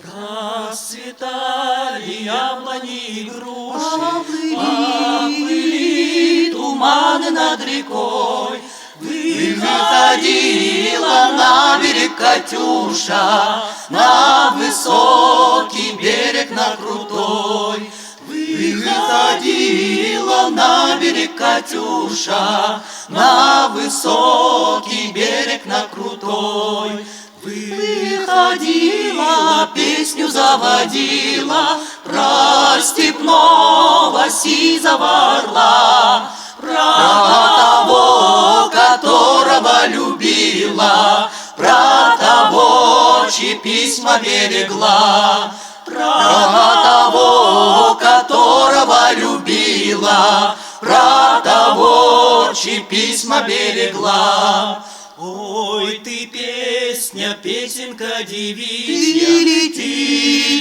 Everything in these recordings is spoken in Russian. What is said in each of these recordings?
Расцветали яблони и груши, поплыли туманы над рекой. Выходила на берег Катюша, на высокий берег, на крутой. Выходила на берег Катюша, на высокий берег, на крутой. Выходила, песню заводила про степного сизого орла, про того, которого любила, про того, чьи письма берегла, про того, которого любила, про того, чьи письма берегла. Ой, ты песня, песенка девичья, ты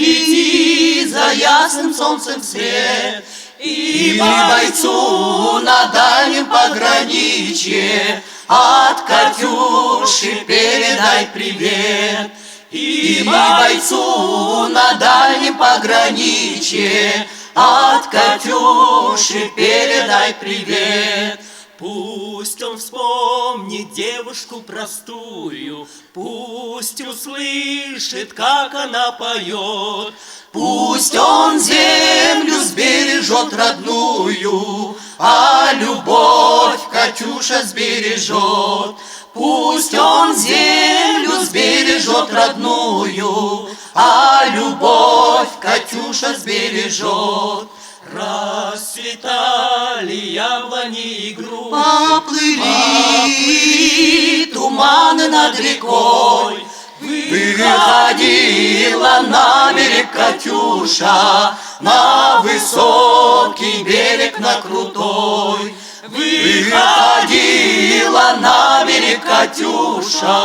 лети за ясным солнцем свет, и бойцу на дальнем пограничье от Катюши передай привет. И бойцу на дальнем пограничье от Катюши передай привет. Пусть он вспомнит девушку простую, пусть услышит, как она поет. Пусть он землю сбережет родную, а любовь Катюша сбережет. Пусть он землю сбережет родную, а любовь Катюша сбережет. Расцветали яблони и груши, поплыли туманы над рекой. Выходила на берег Катюша, на высокий берег, на крутой. Выходила на берег Катюша.